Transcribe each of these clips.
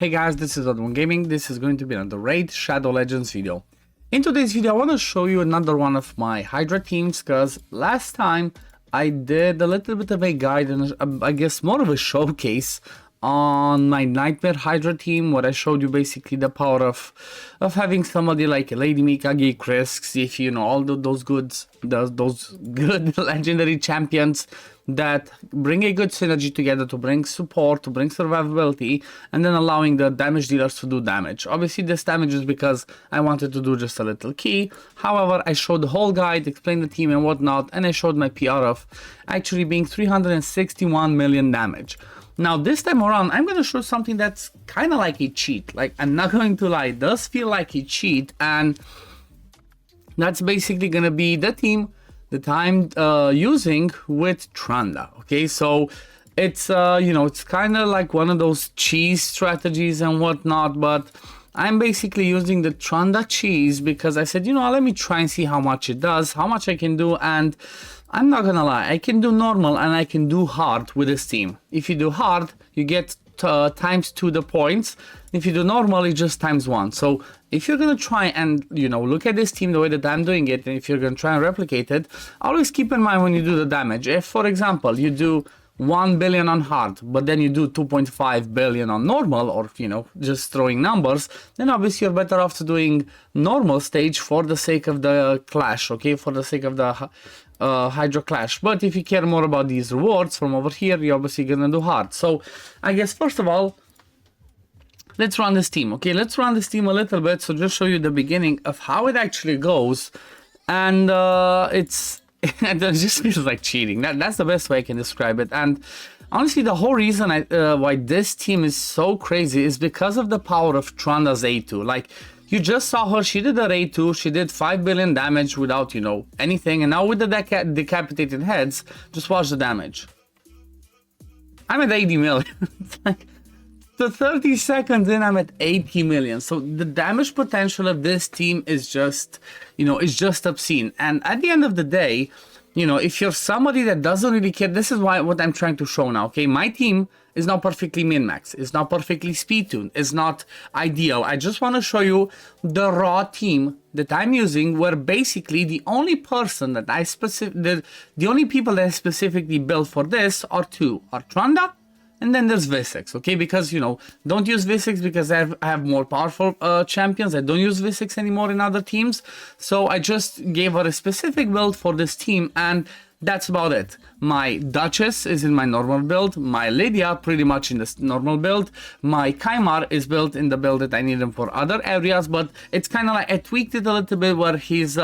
Hey guys, this is OddOneGaming. This is going to be another Raid Shadow Legends video. In today's video, I want to show you another one of my Hydra teams, because last time I did a little bit of a guide and I guess more of a showcase on my Nightmare Hydra team, where I showed you basically the power of having somebody like Lady Mikage, Krisk, if you know all those good legendary champions that bring a good synergy together to bring support, to bring survivability, and then allowing the damage dealers to do damage. Obviously this damage is because I wanted to do just a little key. However, I showed the whole guide, explained the team and whatnot, and I showed my PR of actually being 361 million damage. Now this time around, I'm going to show something that's kind of like a cheat. Like, I'm not going to lie, it does feel like a cheat, and that's basically going to be the team that I'm using with Trunda. Okay, so it's you know, it's kind of like one of those cheese strategies and whatnot, but I'm basically using the Trunda cheese because I said, you know, let me try and see how much it does, how much I can do. And I'm not gonna lie, I can do normal and I can do hard with this team. If you do hard, you get ×2 the points. If you do normal, it's just ×1. So if you're gonna try and, you know, look at this team the way that I'm doing it, and if you're gonna try and replicate it, always keep in mind when you do the damage. If, for example, you do 1 billion on hard, but then you do 2.5 billion on normal, or, you know, just throwing numbers, then obviously you're better off to doing normal stage for the sake of the clash, okay, for the sake of the Hydra clash. But if you care more about these rewards from over here, you're obviously gonna do hard. So I guess first of all, let's run this team, okay? Let's run this team a little bit, so just show you the beginning of how it actually goes. And it just feels like cheating. That's the best way I can describe it. And honestly, the whole reason why this team is so crazy is because of the power of Trunda's A2. Like, you just saw her, she did her A2, she did 5 billion damage without, you know, anything. And now with the decapitated heads, just watch the damage. I'm at 80 million. It's like, the 30 seconds in, I'm at 80 million. So the damage potential of this team is just, you know, it's just obscene. And at the end of the day, you know, if you're somebody that doesn't really care, this is what I'm trying to show now, okay? My team is not perfectly min-max, it's not perfectly speed-tuned, it's not ideal. I just want to show you the raw team that I'm using, where basically the only person that the only people that I specifically built for this are two, are Trunda, and then there's V6, okay? Because, you know, don't use V6 because I have more powerful champions. I don't use V6 anymore in other teams. So I just gave her a specific build for this team, and that's about it. My Duchess is in my normal build. My Lydia pretty much in this normal build. My Kaimar is built in the build that I need him for other areas, but it's kind of like I tweaked it a little bit where he's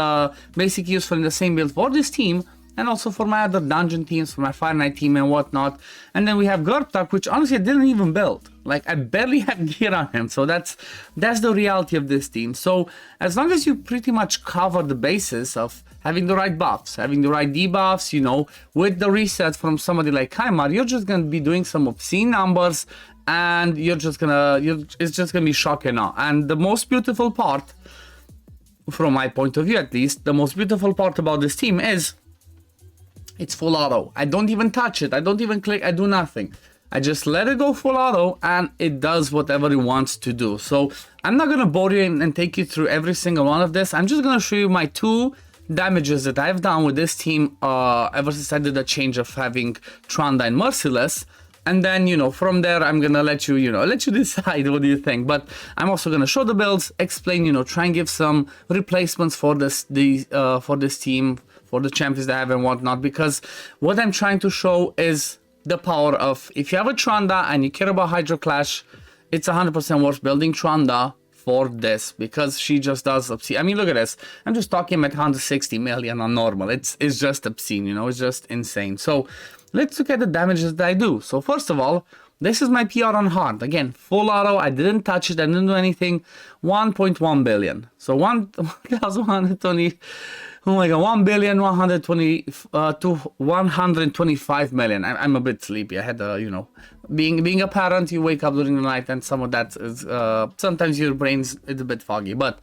basically useful in the same build for this team, and also for my other dungeon teams, for my Fire Knight team and whatnot. And then we have Gurptak, which honestly I didn't even build. Like, I barely have gear on him. So that's the reality of this team. So as long as you pretty much cover the basis of having the right buffs, having the right debuffs, you know, with the reset from somebody like Kaimar, you're just gonna be doing some obscene numbers, and it's just gonna be shock and awe. And the most beautiful part, from my point of view at least, the most beautiful part about this team is it's full auto. I don't even touch it. I don't even click. I do nothing. I just let it go full auto, and it does whatever it wants to do. So I'm not going to bore you and take you through every single one of this. I'm just going to show you my 2 damages that I've done with this team ever since I did the change of having Trunda and Merciless. And then, you know, from there, I'm going to let you decide what do you think. But I'm also going to show the builds, explain, you know, try and give some replacements for this team, for the champions that I have and whatnot, because what I'm trying to show is the power of, if you have a Trunda and you care about Hydra Clash, it's 100% worth building Trunda for this, because she just does obscene. I mean, look at this. I'm just talking about 160 million on normal. It's just obscene, you know, it's just insane. So let's look at the damages that I do. So first of all, this is my PR on hard. Again, full auto. I didn't touch it. I didn't do anything. 1.1 billion. So 1,120. Oh my god, 1,125 million. I'm a bit sleepy. I had you know, being a parent, you wake up during the night, and some of that is sometimes your brain's a bit foggy. But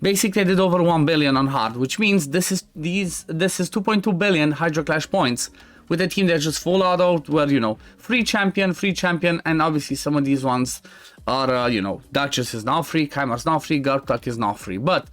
basically, I did over 1 billion on hard, which means this is 2.2 billion Hydra Clash points with a team that's just full auto, where, you know, free champion, and obviously some of these ones or, you know, Duchess is not free, Chimer's not free, Garptak is not free. But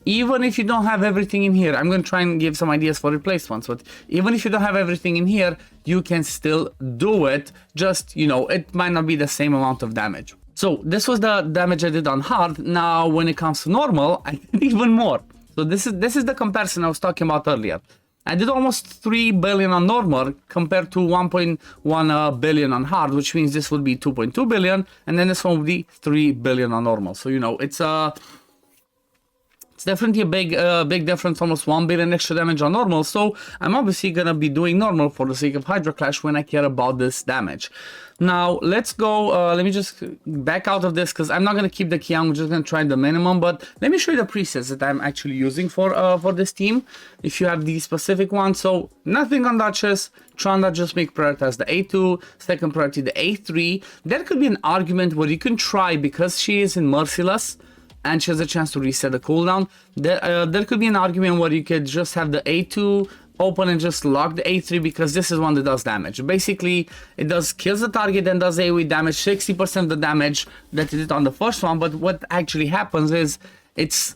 even if you don't have everything in here, I'm going to try and give some ideas for replacements, but even if you don't have everything in here, you can still do it. Just, you know, it might not be the same amount of damage. So this was the damage I did on hard. Now, when it comes to normal, I did even more. So this is the comparison I was talking about earlier. I did almost 3 billion on normal compared to 1.1 billion on hard, which means this would be 2.2 billion, and then this one would be 3 billion on normal. So, you know, it's definitely a big difference, almost 1 billion extra damage on normal. So I'm obviously gonna be doing normal for the sake of Hydra Clash when I care about this damage. Now let's go, let me just back out of this because I'm not gonna keep the key, I'm just gonna try the minimum, but let me show you the presets that I'm actually using for this team, if you have these specific ones. So nothing on Duchess, Trunda just make prioritize the A2, second priority the A3. There could be an argument where you can try, because she is in Merciless, and she has a chance to reset the cooldown. There could be an argument where you could just have the A2 open and just lock the A3, because this is one that does damage. Basically, it kills the target and does AoE damage, 60% of the damage that it did on the first one. But what actually happens is it's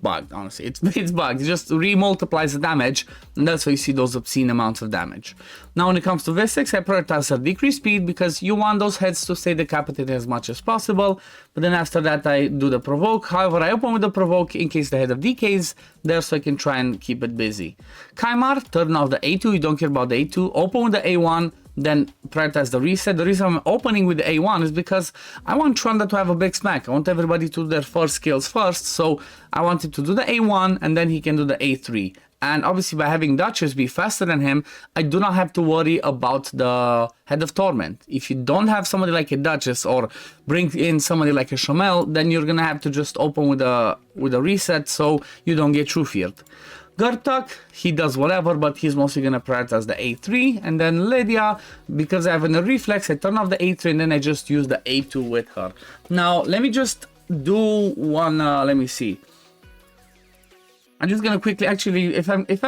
bugged, honestly. It's bugged. It just re-multiplies the damage, and that's why you see those obscene amounts of damage. Now, when it comes to V6, I prioritize her decreased speed because you want those heads to stay decapitated as much as possible. But then after that, I do the provoke. However, I open with the provoke in case the head of decays there, so I can try and keep it busy. Chimar, turn off the A2. You don't care about the A2. Open with the A1. Then prioritize the reset. The reason I'm opening with the A1 is because I want Trunda to have a big smack. I want everybody to do their first skills first, so I want him to do the A1 and then he can do the A3. And obviously by having Duchess be faster than him, I do not have to worry about the Head of Torment. If you don't have somebody like a Duchess or bring in somebody like a Shamel, then you're gonna have to just open with a reset so you don't get true feared. Garptak, he does whatever, but he's mostly going to prioritize the A3. And then Lydia, because I have a reflex, I turn off the A3 and then I just use the A2 with her. Now, let me just do one, let me see. I'm just going to quickly, actually, if I'm just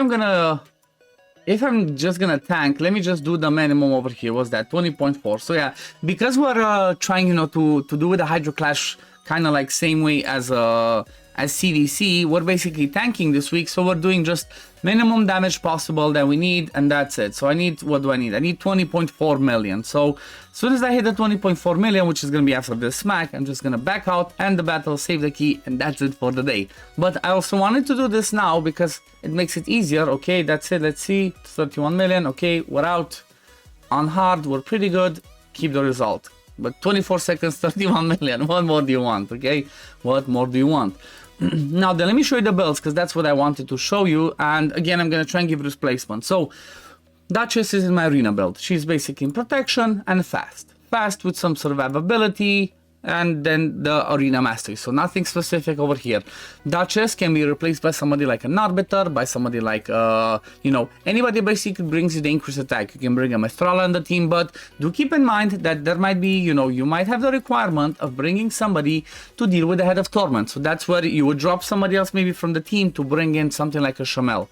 going to tank, let me just do the minimum over here. What's that? 20.4. So yeah, because we're trying, you know, to do with the Hydra Clash kind of like same way as CDC, we're basically tanking this week, so we're doing just minimum damage possible that we need, and that's it. So I need, what do I need? I need 20.4 million. So as soon as I hit the 20.4 million, which is going to be after this smack, I'm just going to back out, end the battle, save the key, and that's it for the day. But I also wanted to do this now because it makes it easier. Okay, that's it. Let's see, 31 million. Okay, we're out. On hard, we're pretty good. Keep the result. But 24 seconds, 31 million. What more do you want? Okay, what more do you want? Now then, let me show you the builds, because that's what I wanted to show you. And again, I'm going to try and give replacement. So Duchess is in my arena build. She's basically in protection and fast with some survivability, and then the arena mastery. So nothing specific over here. Duchess can be replaced by somebody like an arbiter, by somebody like you know, anybody basically brings you the increased attack. You can bring a Mestrala on the team, but do keep in mind that there might be, you know, you might have the requirement of bringing somebody to deal with the Head of Torment. So that's where you would drop somebody else maybe from the team to bring in something like a Shamel.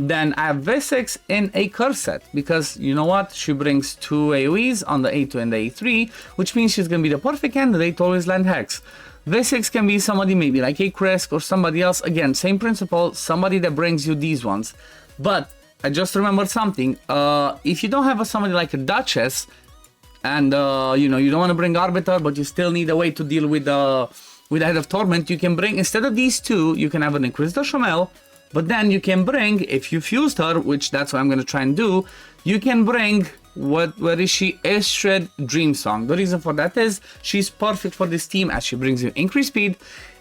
Then I have V6 in a curse set, because you know what, she brings 2 AoEs on the A2 and the A3, which means she's gonna be the perfect candidate to always land Hex. V6 can be somebody maybe like a Kresk or somebody else, again same principle, somebody that brings you these ones. But I just remembered something, if you don't have somebody like a Duchess, and you know, you don't want to bring Arbiter, but you still need a way to deal with the Head of Torment, you can bring, instead of these two, you can have an Inquisitor Shamel. But then you can bring, if you fused her, which that's what I'm going to try and do, you can bring, where is she? Estrid Dreamsong. The reason for that is she's perfect for this team, as she brings you increased speed,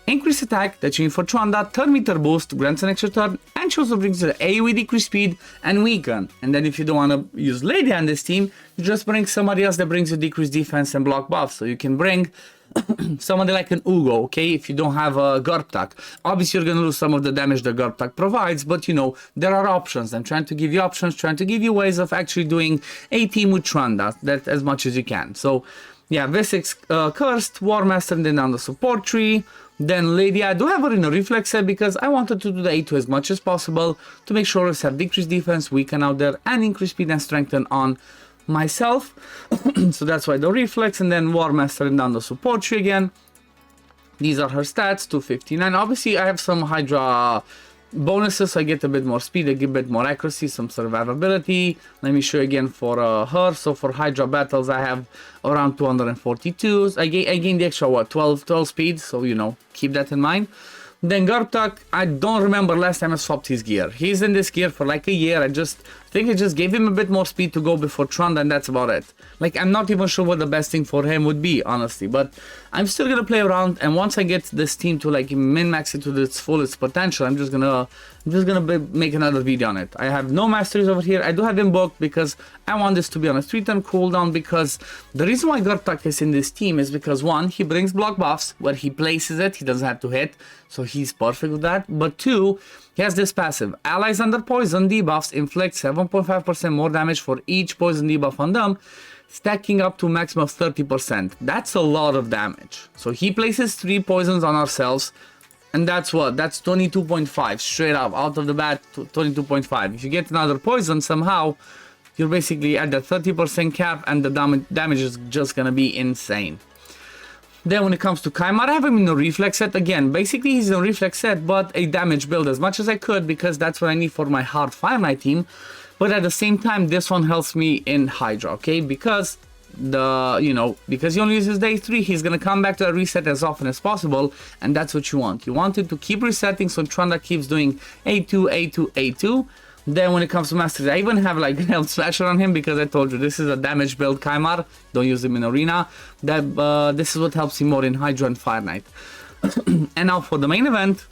increased attack, that you need for Trunda, turn meter boost, grants an extra turn, and she also brings you the AoE decreased speed and weaken. And then if you don't want to use Lady on this team, you just bring somebody else that brings you decreased defense and block buff. So you can bring somebody like an Ugo, okay, if you don't have a Garptak. Obviously, you're going to lose some of the damage that Garptak provides, but you know, there are options. I'm trying to give you options, trying to give you ways of actually doing a team with Trunda, that as much as you can. So, yeah, V6 Cursed, War Master, and then down the support tree. Then Lady, I do have her in a reflex set because I wanted to do the A2 as much as possible to make sure we have decreased defense, weaken out there, and increased speed and strengthen on myself. So that's why the reflex, and then War Master and down the support tree again. These are her stats, 259. Obviously, I have some Hydra bonuses, so I get a bit more speed, I get a bit more accuracy, some survivability. Let me show you again for her. So for Hydra battles, I have around 242. I gained the extra, what, 12 speed, so, you know, keep that in mind. Then Gartak, I don't remember last time I swapped his gear. He's in this gear for like a year. I think I just gave him a bit more speed to go before Trunda, and that's about it. Like, I'm not even sure what the best thing for him would be, honestly. But I'm still gonna play around, and once I get this team to like min-max it to its fullest potential, I'm just gonna make another video on it. I have no masteries over here. I do have him booked because I want this to be on a 3-turn cooldown, because the reason why Gartak is in this team is because, one, he brings block buffs. Where he places it, he doesn't have to hit, so he's perfect with that. But two, he has this passive. Allies under poison debuffs inflict 7.5% more damage for each poison debuff on them, stacking up to maximum of 30%. That's a lot of damage. So he places 3 poisons on ourselves, and that's what? That's 22.5 straight up out of the bat. 22.5. If you get another poison somehow, you're basically at the 30% cap, and the damage is just gonna be insane. Then when it comes to Kaimar, I have him in a reflex set. Again, basically he's in a reflex set, but a damage build as much as I could, because that's what I need for my hard Fire Knight team. But at the same time, this one helps me in Hydra, okay? Because because he only uses day 3, he's gonna come back to a reset as often as possible, and that's what you want. You want it to keep resetting, so Trunda keeps doing A2, A2, A2. Then when it comes to masteries, I even have like Health Slasher on him, because I told you this is a damage build Kaimar. Don't use him in arena. This is what helps him more in Hydra and Fire Knight. And now for the main event,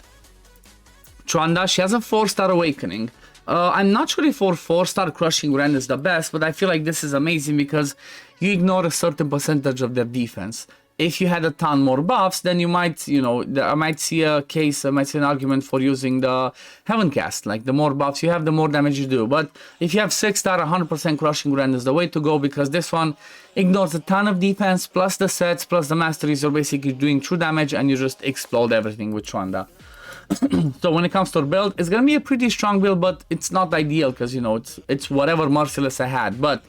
Trunda, she has a 4-star awakening. I'm not sure if 4-star crushing Rend is the best, but I feel like this is amazing because you ignore a certain percentage of their defense. If you had a ton more buffs, then you might, I might see a case, I might see an argument for using the Heaven Cast. Like, the more buffs you have, the more damage you do. But if you have 6-star, 100% crushing Rend is the way to go, because this one ignores a ton of defense, plus the sets, plus the masteries. You're basically doing true damage, and you just explode everything with Trunda. So when it comes to her build, it's gonna be a pretty strong build, but it's not ideal, because, it's whatever Merciless I had. But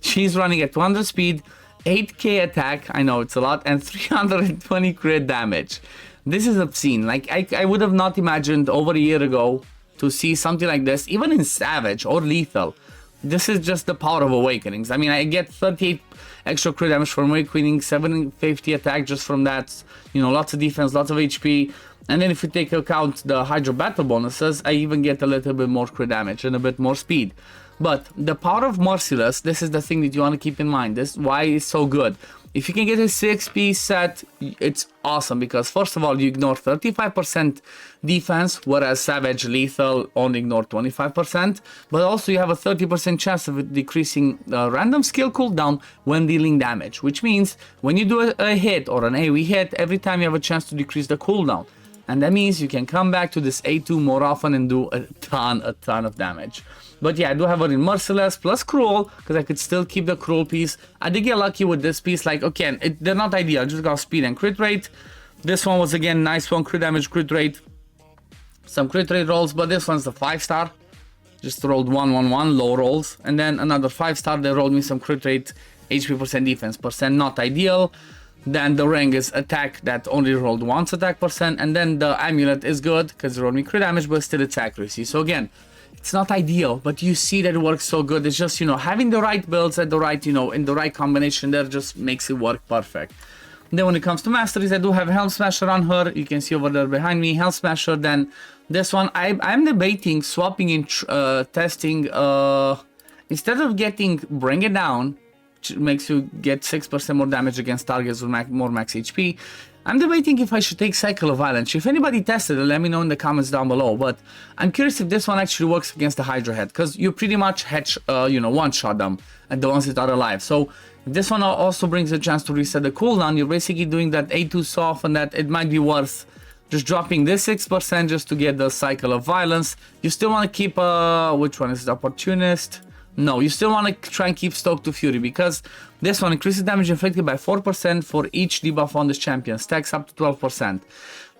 she's running at 200 speed, 8k attack, I know it's a lot, and 320 crit damage. This is obscene. Like, I would have not imagined over a year ago to see something like this, even in Savage or Lethal. This is just the power of Awakenings. I mean, I get 38 extra crit damage from Awakening, 750 attack just from that, lots of defense, lots of HP. And then if you take account the Hydra battle bonuses, I even get a little bit more crit damage and a bit more speed. But the power of Merciless, this is the thing that you want to keep in mind. This is why it's so good. If you can get a 6-piece set, it's awesome, because first of all, you ignore 35% defense, whereas Savage Lethal only ignore 25%. But also you have a 30% chance of it decreasing random skill cooldown when dealing damage, which means when you do a hit or an AoE hit, every time you have a chance to decrease the cooldown. And that means you can come back to this A2 more often and do a ton of damage. But yeah, I do have her in Merciless plus Cruel, because I could still keep the Cruel piece. I did get lucky with this piece, like, okay, they're not ideal, I just got speed and crit rate. This one was, again, nice one, crit damage, crit rate. Some crit rate rolls, but this one's the 5-star. Just rolled 1-1-1, low rolls. And then another 5-star, they rolled me some crit rate, HP percent, defense percent, not ideal. Then the ring is attack that only rolled once attack percent, and then the amulet is good because it rolled me crit damage, but still it's accuracy. So again, it's not ideal, but you see that it works so good. It's just, having the right builds at the right, in the right combination there just makes it work perfect. Then when it comes to masteries, I do have Helm Smasher on her. You can see over there behind me, Helm Smasher. Then this one, I'm debating swapping in testing, instead of getting Bring It Down, which makes you get 6% more damage against targets with more max HP. I'm debating if I should take Cycle of Violence. If anybody tested it, let me know in the comments down below. But I'm curious if this one actually works against the Hydra head, because you pretty much one-shot them and the ones that are alive. So if this one also brings a chance to reset the cooldown, you're basically doing that A2 soft, and that it might be worth just dropping this 6% just to get the Cycle of Violence. You still want to keep, which one is the Opportunist? No, you still want to try and keep Stoke to Fury, because this one increases damage inflicted by 4% for each debuff on this champion, stacks up to 12%.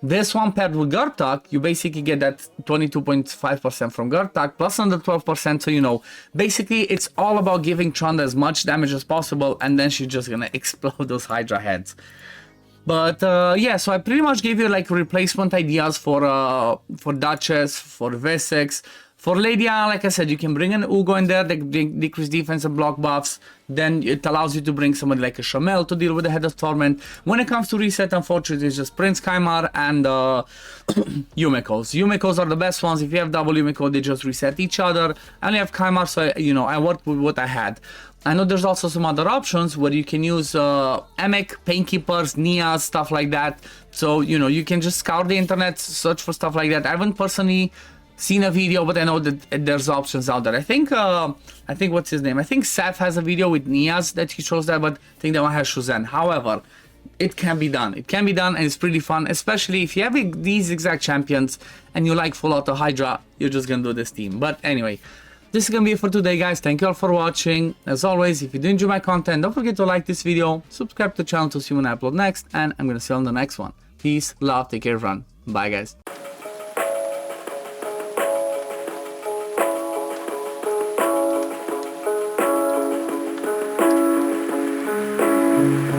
This one paired with Gartak, you basically get that 22.5% from Gartak plus another 12%. So, you know, basically it's all about giving Trunda as much damage as possible, and then she's just gonna explode those Hydra heads. But yeah, so I pretty much gave you like replacement ideas for Duchess, for V6. For Lady Anna, like I said, you can bring an Ugo in there, that decrease defense and block buffs. Then it allows you to bring somebody like a Shamel to deal with the Head of Torment. When it comes to reset, unfortunately, it's just Prince Kaimar and Yumiko's. Yumiko's are the best ones. If you have double Yumiko, they just reset each other. I only have Kaimar, so you know, I worked with what I had. I know there's also some other options where you can use Emek, Painkeepers, Nias, stuff like that. So, you know, you can just scour the internet, search for stuff like that. I haven't personally seen a video, but I know that there's options out there. I think what's his name? I think Seth has a video with Nias that he shows that, but I think that one has Shuzan. However, it can be done. It can be done, and it's pretty fun, especially if you have these exact champions and you like full auto Hydra, you're just gonna do this team. But anyway, this is gonna be it for today, guys. Thank you all for watching. As always, if you do enjoy my content, don't forget to like this video, subscribe to the channel to see when I upload next, and I'm gonna see you on the next one. Peace, love, take care, everyone. Bye, guys.